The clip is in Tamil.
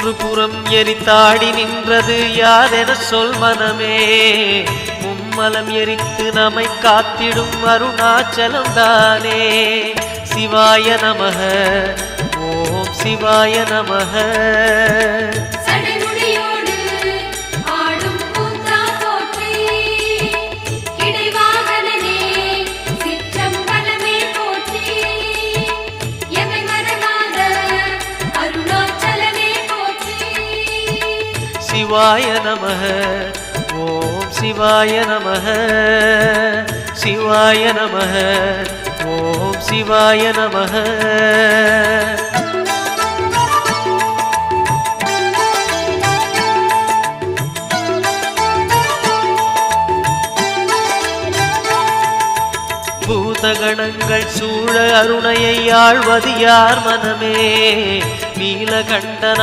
மூன்று புறம் எரித்தாடி நின்றது யாரென சொல் மனமே. மும்மலம் எரித்து நம்மை காத்திடும் அருணாச்சலம் தானே. சிவாய நமக, ஓம் சிவாய நமக. சிவாய நமக, ஓம் சிவாய நமக. சிவாய நமக, ஓம் சிவாய நமக. பூதகணங்கள் சூழ அருணையை ஆழ்வது யார் மனமே. நீலகண்டன